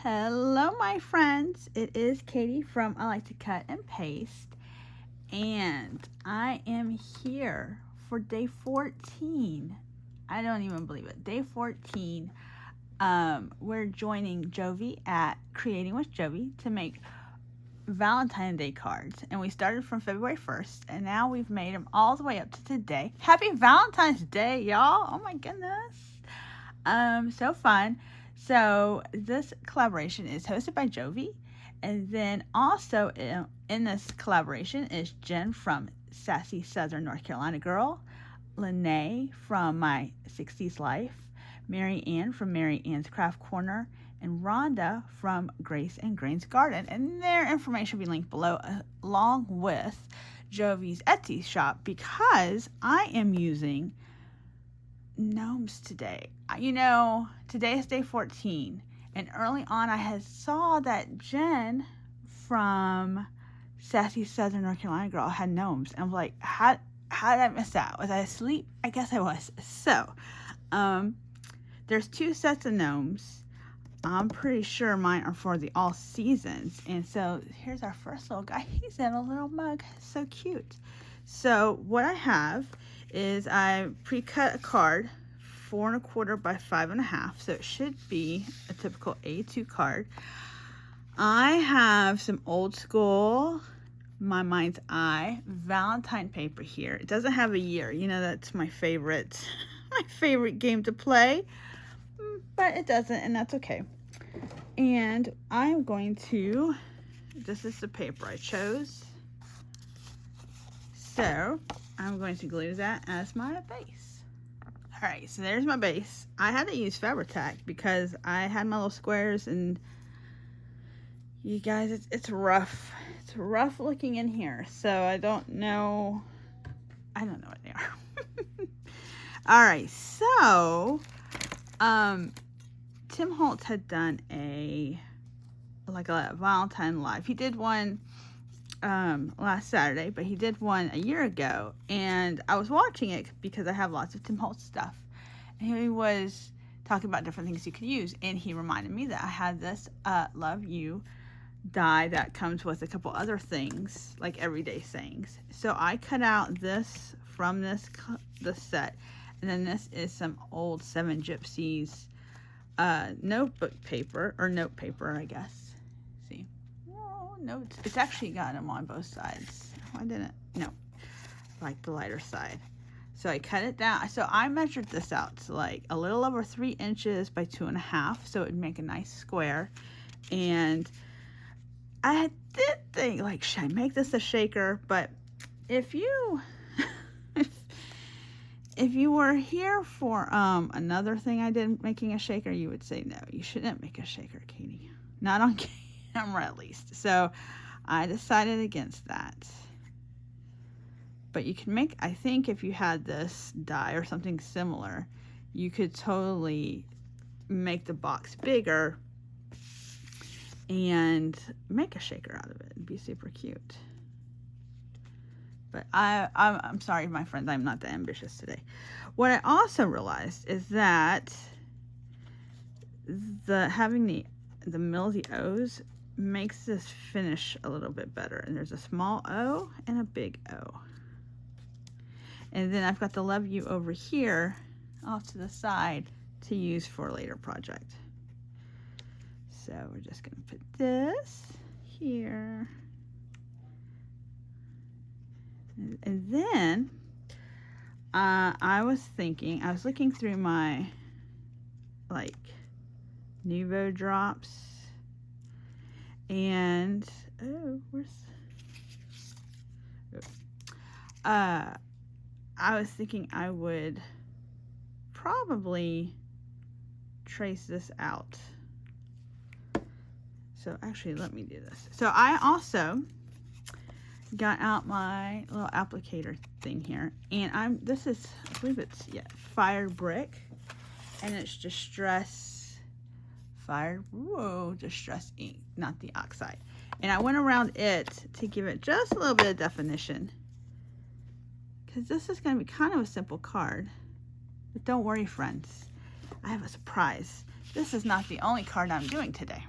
Hello, my friends. It is Katie from I Like to Cut and Paste, and I am here for day 14. I don't even believe it. Day 14. We're joining Jovi at Creating with Jovi to make Valentine's Day cards, and we started from February 1st, and now we've made them all the way up to today. Happy Valentine's Day, y'all! Oh my goodness. So fun. So this collaboration is hosted by Jovi, and then also in this collaboration is Jen from Sassy Southern North Carolina Girl, Lene from My 60s Life, Mary Ann from Mary Ann's Craft Corner, and Rhonda from Grace and Grain's Garden. And their information will be linked below, along with Jovi's Etsy shop, because I am using gnomes today. Today is day 14, and early on I had saw that Jen from Sassy Southern North Carolina Girl had gnomes, and I'm like, how did I miss that? Was I asleep? I guess I was. So there's 2 sets of gnomes. I'm pretty sure mine are for the all seasons. And so here's our first little guy. He's in a little mug. So cute. So what I have is I pre-cut a card 4 1/4 by 5 1/2, so it should be a typical A2 card. I have some old school My Mind's Eye Valentine paper here. It doesn't have a year. That's my favorite game to play, but it doesn't, and that's okay. And I'm going to, this is the paper I chose, so I'm going to glue that as my base. Alright, so there's my base. I had to use Fabri-Tac because I had my little squares, and you guys, it's rough. It's rough looking in here, so I don't know what they are. Alright, so Tim Holtz had done a Valentine Live. He did one last Saturday, but he did one a year ago, and I was watching it because I have lots of Tim Holtz stuff, and he was talking about different things you could use, and he reminded me that I had this Love You die that comes with a couple other things, like everyday sayings. So I cut out this from this set, and then this is some old Seven Gypsies notebook paper, or note paper, I guess. See, notes. It's actually got them on both sides. Why didn't? No, like the lighter side. So I cut it down. So I measured this out to like a little over 3 inches by 2 1/2, so it would make a nice square. And I did think, like, should I make this a shaker? But if you if you were here for another thing I did making a shaker, you would say no, you shouldn't make a shaker, Katie. Not on camera, at least. So I decided against that. But you can make, I think if you had this die or something similar, you could totally make the box bigger and make a shaker out of it. It'd be super cute. But I'm sorry, my friends, I'm not that ambitious today. What I also realized is that having the middle of the O's makes this finish a little bit better. And there's a small O and a big O. And then I've got the Love You over here off to the side to use for a later project. So we're just going to put this here. And then I was looking through my Nuvo drops, and I was thinking I would probably trace this out. So actually, let me do this. So I also got out my little applicator thing here, and I believe it's fired brick, and it's distress ink, not the oxide. And I went around it to give it just a little bit of definition, because this is going to be kind of a simple card. But don't worry, friends, I have a surprise. This is not the only card I'm doing today.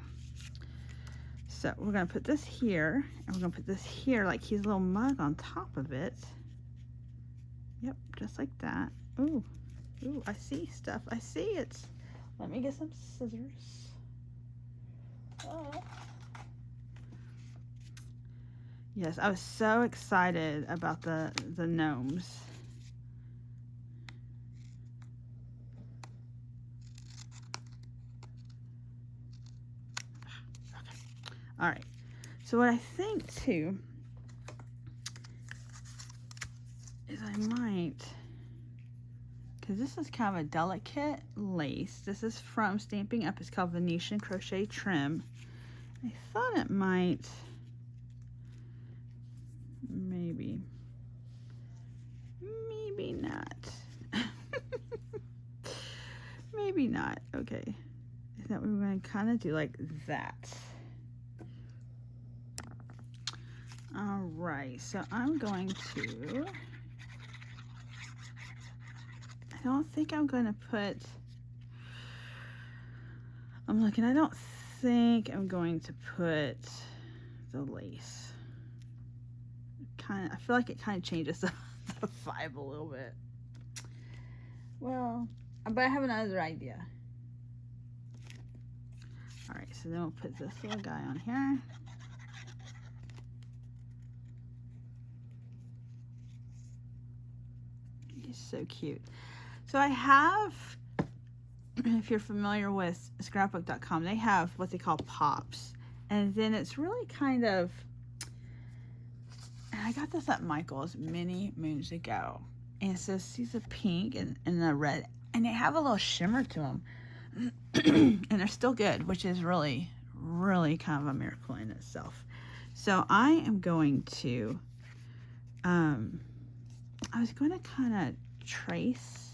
So we're going to put this here, and we're going to put this here like he's a little mug on top of it. Yep, just like that. Ooh, ooh, I see stuff. I see it. Let me get some scissors. Yes, I was so excited about the gnomes. Okay. All right. So what I think too is I might, because this is kind of a delicate lace. This is from Stamping Up. It's called Venetian Crochet Trim. I thought it might, maybe not. Maybe not. Okay. Is that what we're going to kind of do, like that? All right. So I'm going to, I don't think I'm going to put, I'm looking, I don't think I'm going to put the lace. I feel like it kind of changes the vibe a little bit. Well, but I have another idea. All right, so then we'll put this little guy on here. He's so cute. So I have, if you're familiar with scrapbook.com, they have what they call pops. And then it's really kind of, and I got this at Michael's many moons ago. And so these are pink and the red, and they have a little shimmer to them. And they're still good, which is really, really kind of a miracle in itself. So I am going to, I was going to kind of trace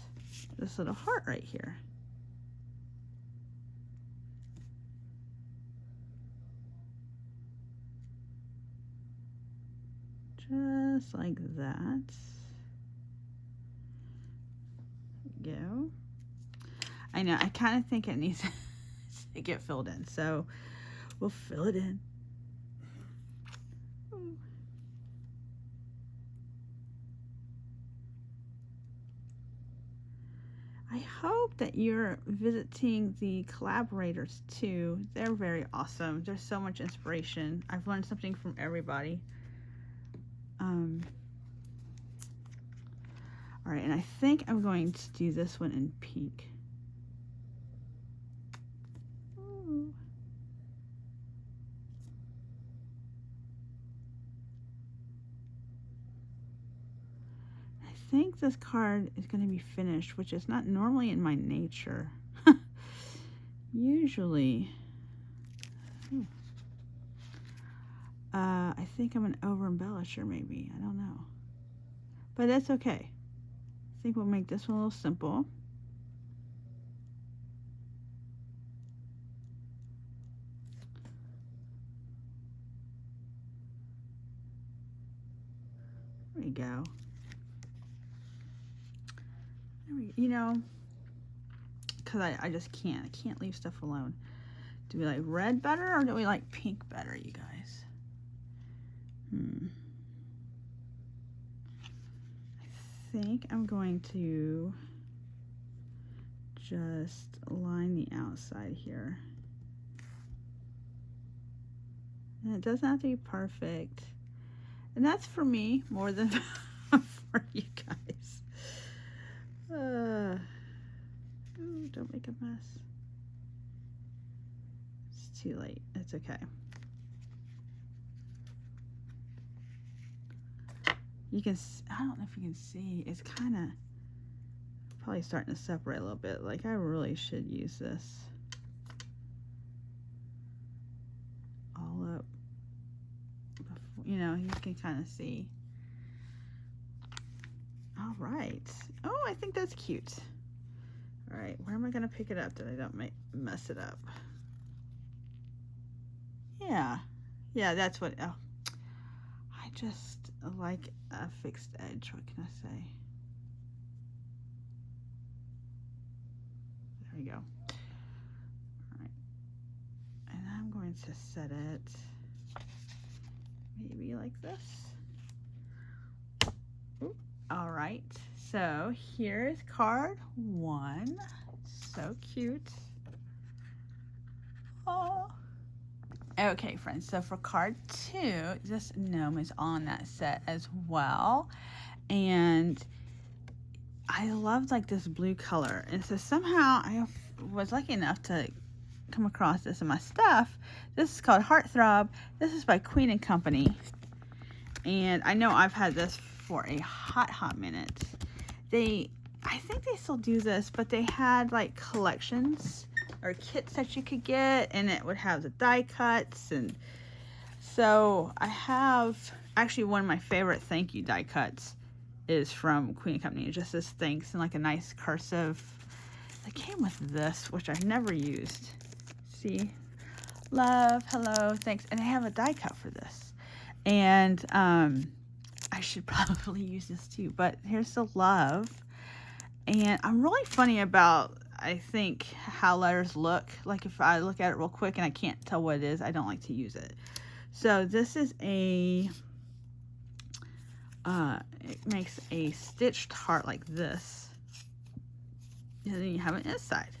this little heart right here. Just like that. There we go. I know, I kind of think it needs to get filled in, so we'll fill it in. I hope that you're visiting the collaborators too. They're very awesome. There's so much inspiration. I've learned something from everybody. All right, and I think I'm going to do this one in pink. Ooh. I think this card is going to be finished, which is not normally in my nature. Usually, I think I'm an over-embellisher maybe. I don't know. But that's okay. I think we'll make this one a little simple. There we go. You know, because I just can't. I can't leave stuff alone. Do we like red better or do we like pink better, you guys? I think I'm going to just line the outside here. And it doesn't have to be perfect. And that's for me more than for you guys. Ooh, don't make a mess. It's too late. It's okay. You can, I don't know if you can see, it's kind of probably starting to separate a little bit. Like I really should use this all up. You know, you can kind of see. All right. Oh, I think that's cute. All right, where am I going to pick it up that I don't mess it up? Yeah. Yeah, that's what, oh. I just like a fixed edge. What can I say? There we go. All right. And I'm going to set it maybe like this. Ooh, all right, so here's card 1. So cute. Oh. Okay, friends, so for card 2, this gnome is on that set as well. And I love like this blue color. And so somehow I was lucky enough to come across this in my stuff. This is called Heartthrob. This is by Queen & Company. And I know I've had this for a hot minute. I think they still do this, but they had like collections or kits that you could get, and it would have the die cuts. And so I have actually one of my favorite thank you die cuts is from Queen & Company. It just says thanks in like a nice cursive. It came with this, which I've never used. See, love, hello, thanks. And I have a die cut for this. And I should probably use this too, but here's the love. And I'm really funny about, I think, how letters look. Like if I look at it real quick and I can't tell what it is, I don't like to use it. So this is it makes a stitched heart like this. And then you have an inside.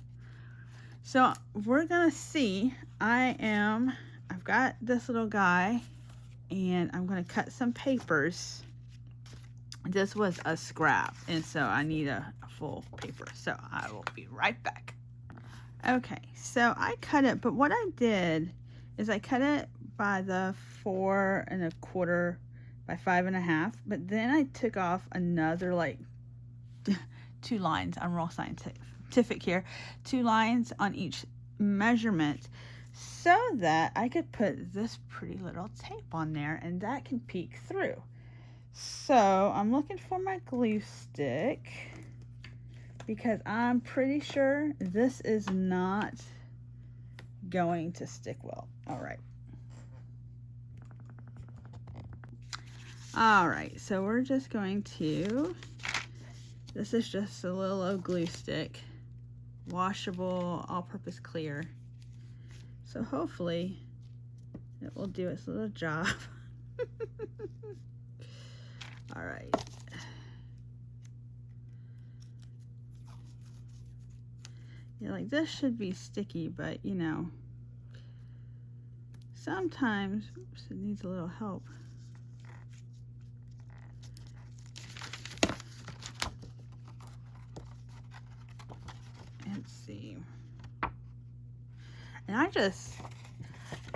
So we're gonna see, I've got this little guy, and I'm gonna cut some papers. This was a scrap, and so I need a full paper. So I will be right back. Okay, so I cut it, but what I did is I cut it by the 4 1/4 by 5 1/2, but then I took off another like 2 lines. I'm real scientific here. 2 lines on each measurement so that I could put this pretty little tape on there, and that can peek through. So I'm looking for my glue stick because I'm pretty sure this is not going to stick well. All right, so we're just going to, this is just a little old glue stick, washable, all-purpose clear. So hopefully it will do its little job. All right. Yeah, like this should be sticky, but you know, sometimes, oops, it needs a little help. Let's see. And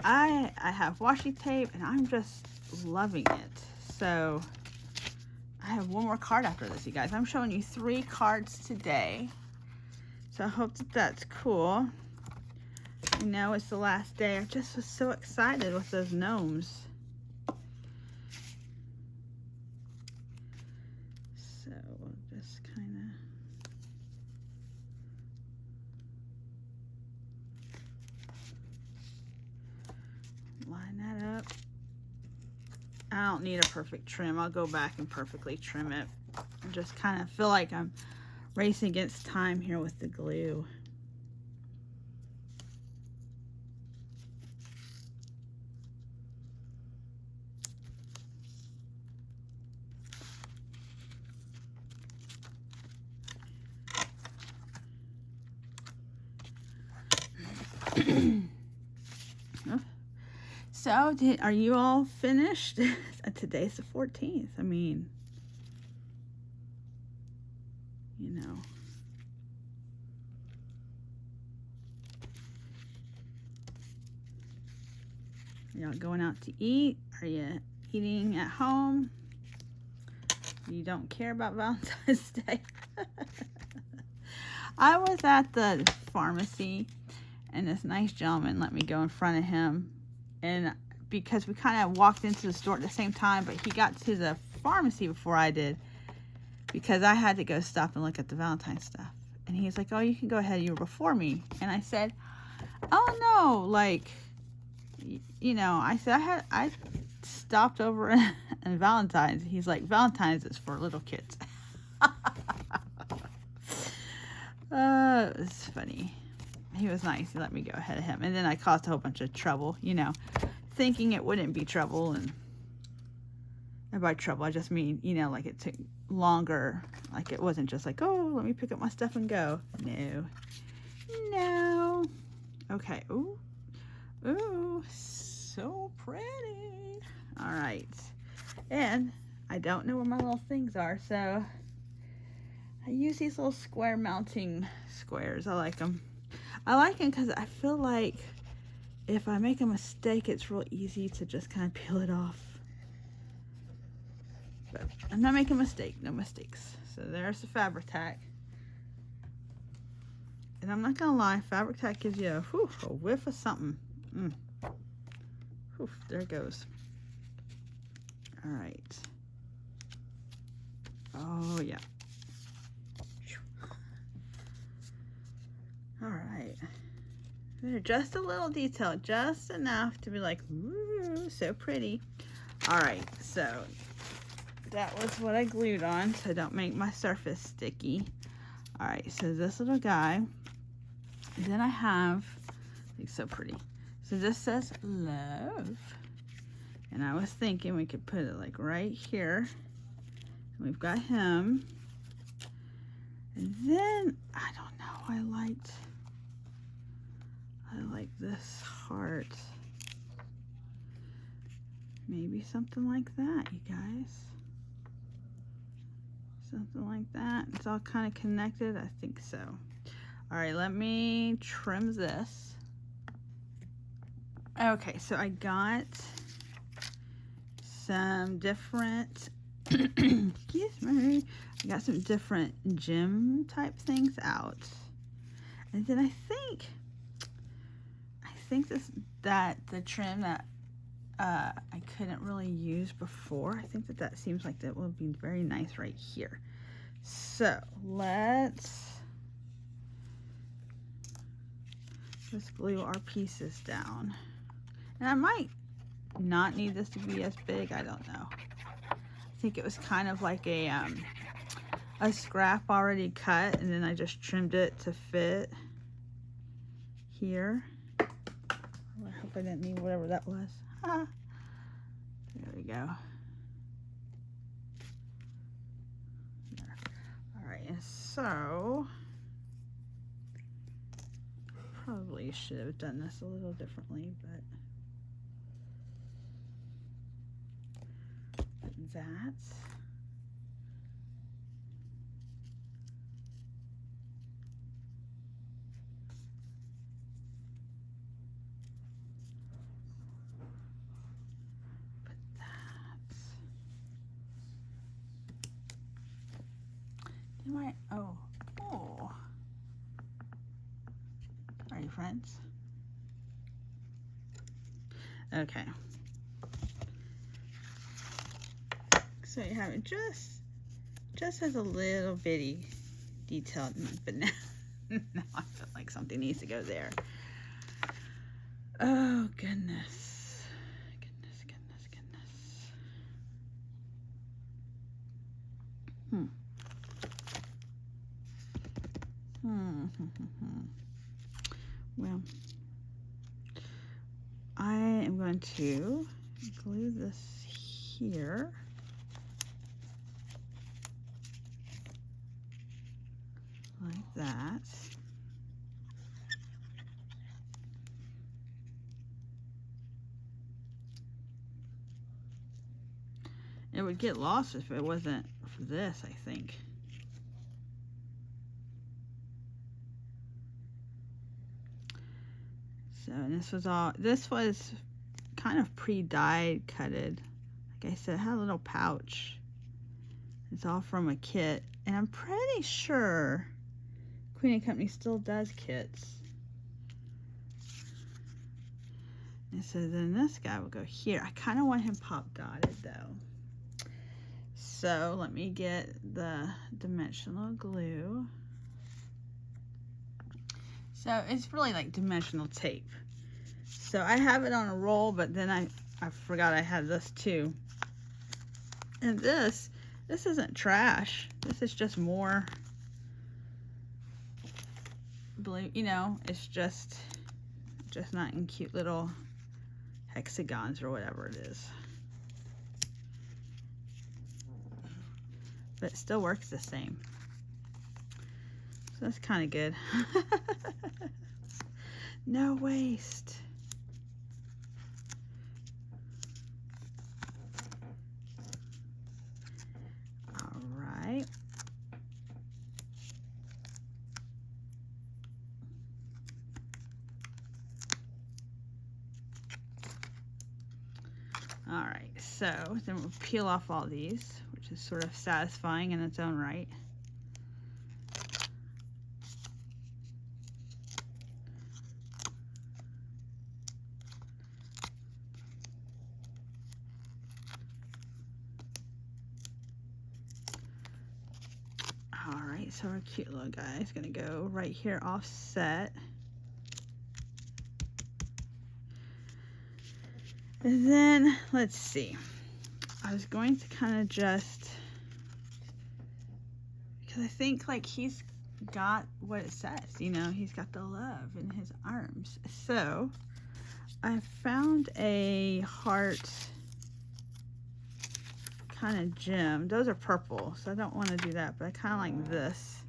I have washi tape, and I'm just loving it. So I have one more card after this, you guys. I'm showing you 3 cards today. So I hope that that's cool. I know it's the last day. I just was so excited with those gnomes. So we'll just kind of line that up. I don't need a perfect trim. I'll go back and perfectly trim it. I just kind of feel like I'm racing against time here with the glue. So, are you all finished? Today's the 14th. I mean, you know. Are y'all going out to eat? Are you eating at home? You don't care about Valentine's Day? I was at the pharmacy, and this nice gentleman let me go in front of him. And because we kind of walked into the store at the same time, but he got to the pharmacy before I did because I had to go stop and look at the Valentine stuff. And he's like, oh, you can go ahead, you were before me. And I said, oh no, like, you know, I said I stopped over in Valentine's. He's like, Valentine's is for little kids. It was funny. He was nice. He let me go ahead of him. And then I caused a whole bunch of trouble, you know, thinking it wouldn't be trouble. And And by trouble, I just mean, you know, like it took longer. Like it wasn't just like, oh, let me pick up my stuff and go. No. No. Okay. Ooh. Ooh. So pretty. All right. And I don't know where my little things are, so I use these little square mounting squares. I like them. I like them because I feel like if I make a mistake, it's real easy to just kind of peel it off. But I'm not making a mistake. No mistakes. So there's the fabric tack. And I'm not going to lie, fabric tack gives you a whiff of something. There it goes. All right. Oh, yeah. All right. They're just a little detail, just enough to be like, ooh, so pretty. All right, so that was what I glued on, so I don't make my surface sticky. All right, so this little guy. Then I have, it's so pretty. So this says love. And I was thinking we could put it like right here. And we've got him. And then, I don't know, I like this heart. Maybe something like that, you guys. Something like that. It's all kind of connected. I think so. All right, let me trim this. Okay, so I got some different, excuse me, I got some different gem type things out. And then I think that the trim that I couldn't really use before, I think that seems like that will be very nice right here. So let's glue our pieces down. And I might not need this to be as big, I don't know. I think it was kind of like a scrap already cut, and then I just trimmed it to fit here. I hope I didn't need whatever that was. Ah, there we go. There. All right, and so probably should have done this a little differently, but that. Oh. Are you friends? Okay. So you have it just as a little bitty detail, but now I feel like something needs to go there. Oh goodness. Well, I am going to glue this here. Like that. It would get lost if it wasn't for this, I think. So, and this was kind of pre-dyed cutted. Like I said, it had a little pouch. It's all from a kit. And I'm pretty sure Queen & Company still does kits. And so then this guy will go here. I kind of want him pop dotted though. So let me get the dimensional glue. So it's really like dimensional tape. So I have it on a roll, but then I forgot I had this too. And this isn't trash. This is just more blue, you know, it's just not in cute little hexagons or whatever it is. but it still works the same. So that's kind of good. No waste. All right. All right, so then we'll peel off all these, which is sort of satisfying in its own right. All right, so our cute little guy is gonna go right here offset. And then, let's see, I was going to kind of just, because I think like he's got what it says, you know, he's got the love in his arms. So I found a heart kind of gem. Those are purple, so I don't want to do that, but I kind of like this.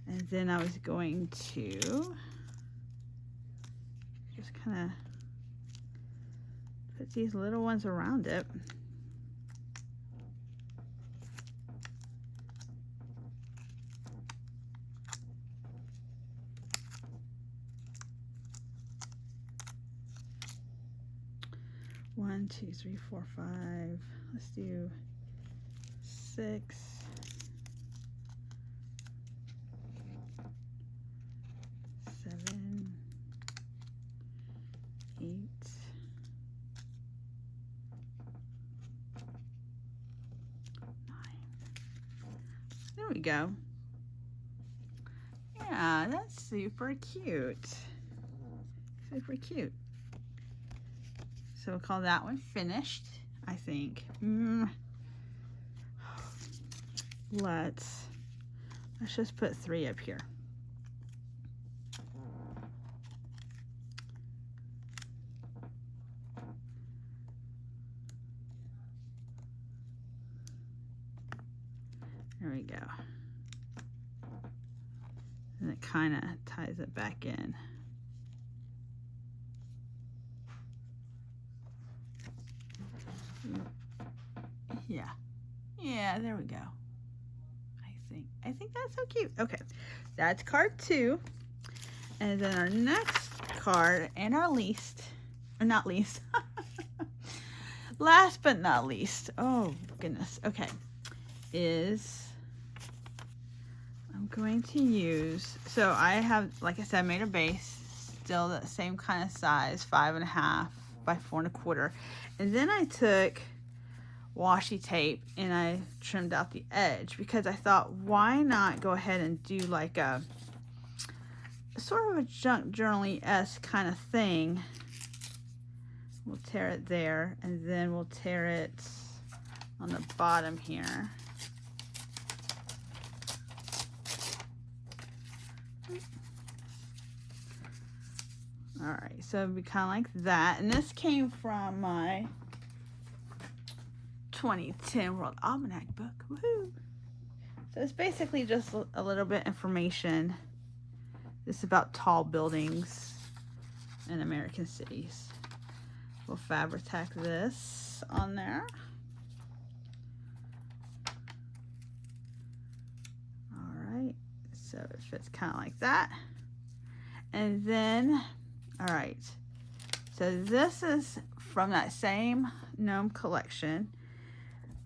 And then I was going to just kind of put these little ones around it. One, 2, 3, 4, 5. Let's do 6. 7, 8. 9. There we go. Yeah, that's super cute. Super cute. So we'll call that one finished, I think. Let's just put 3 up here. There we go. And it kind of ties it back in. Yeah, there we go. I think that's so cute. Okay, that's card 2. And then our next card, and our least, or not least, last but not least, oh goodness, okay, is I'm going to use, so I have, like I said, made a base, still the same kind of size, 5.5 by 4.25. And then I took washi tape and I trimmed out the edge because I thought, why not go ahead and do like a sort of a junk journaling-esque kind of thing. We'll tear it there, and then we'll tear it on the bottom here. All right, so it'd be kind of like that. And this came from my 2010 World Almanac book. Woohoo! So it's basically just a little bit information. It's about tall buildings in American cities. We'll fabric tack this on there. All right, so it fits kind of like that. And then, all right, so this is from that same gnome collection.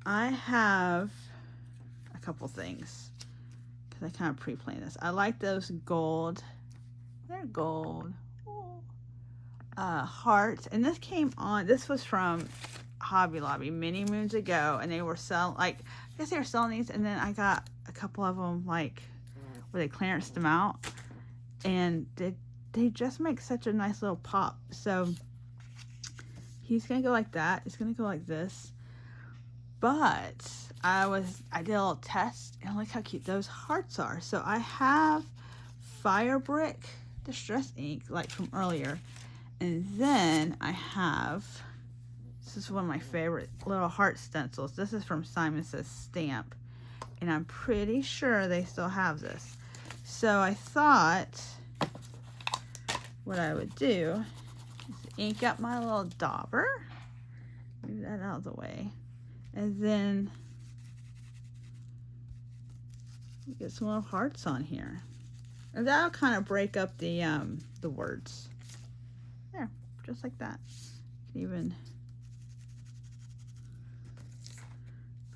I have a couple things because I kind of pre-planned this. I like those gold, they're gold, hearts. And this came on, this was from Hobby Lobby many moons ago, and they were selling, like, I guess they were selling these, and then I got a couple of them, like, where they clearanced them out, and they just make such a nice little pop. So he's gonna go like that, it's gonna go like this. But I did a little test, and look how cute those hearts are. So I have Fire Brick Distress ink, like from earlier. And then I have, this is one of my favorite little heart stencils. This is from Simon Says Stamp. and I'm pretty sure they still have this. So I thought what I would do is ink up my little dauber, move that out of the way, and then get some little hearts on here, and that'll kind of break up the words. There, just like that. You can even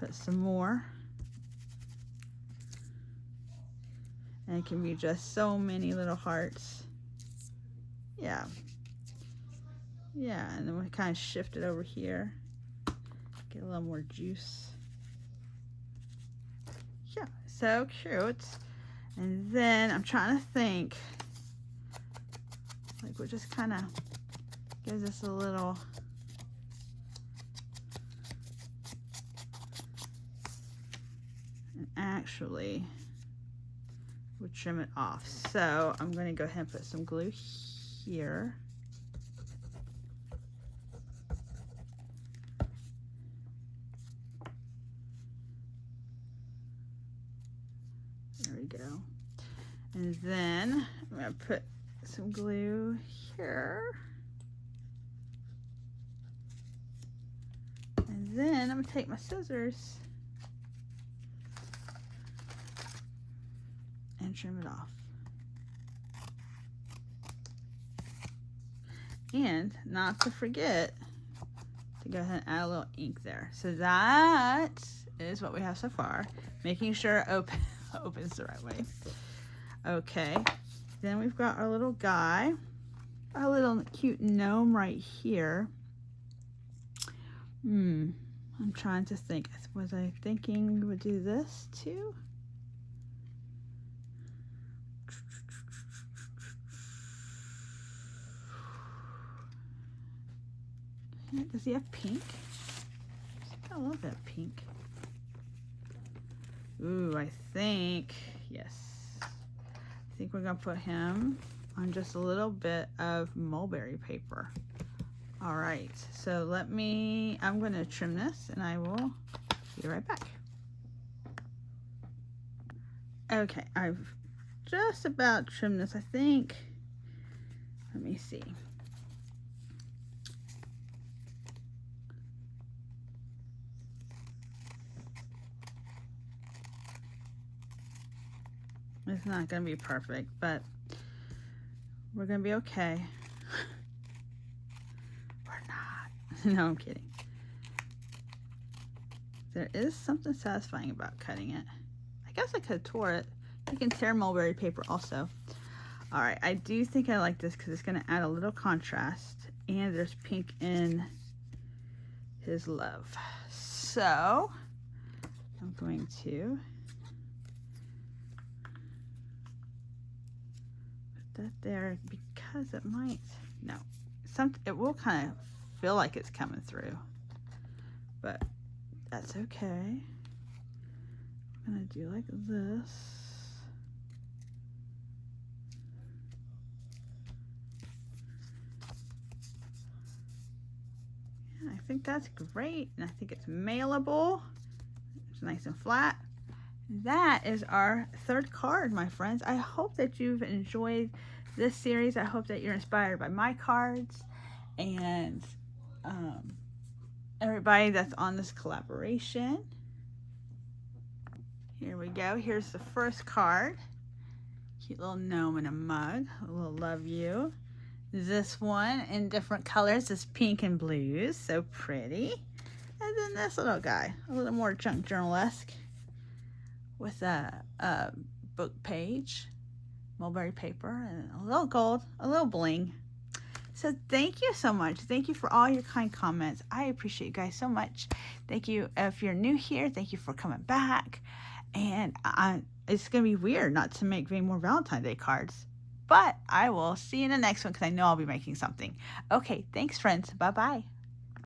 put some more. And it can be just so many little hearts. Yeah. Yeah, and then we kind of shift it over here. Get a little more juice. Yeah, so cute. And then I'm trying to think, like, what just kind of gives us a little, and actually we'll trim it off. So I'm going to go ahead and put some glue here. There we go. And then I'm going to put some glue here. And then I'm going to take my scissors and trim it off. And not to forget to go ahead and add a little ink there. So that is what we have so far. Making sure it opens the right way. Okay, then we've got our little guy, our little cute gnome right here. I'm trying to think. Was I thinking we would do this too? Does he have pink? He's got a little bit of pink. Ooh, I think, yes. I think we're gonna put him on just a little bit of mulberry paper. All right, so I'm gonna trim this and I will be right back. Okay, I've just about trimmed this, I think. Let me see. It's not gonna be perfect, but we're gonna be okay. We're not. No, I'm kidding. There is something satisfying about cutting it. I guess I could have tore it. You can tear mulberry paper also. All right, I do think I like this because it's gonna add a little contrast, and there's pink in his love. So I'm going to that there because it might, no, it will kind of feel like it's coming through, but that's okay. I'm gonna do like this. Yeah, I think that's great, and I think it's mailable. It's nice and flat. That is our third card, my friends. I hope that you've enjoyed this series. I hope that you're inspired by my cards and everybody that's on this collaboration. Here we go. Here's the first card. Cute little gnome in a mug. A little love you. This one in different colors is pink and blues. So pretty. And then this little guy, a little more junk journal-esque, with a book page, mulberry paper, and a little gold, a little bling. So thank you so much. Thank you for all your kind comments. I appreciate you guys so much. Thank you. If you're new here, thank you for coming back. And it's going to be weird not to make any more Valentine's Day cards. But I will see you in the next one because I know I'll be making something. Okay, thanks, friends. Bye-bye.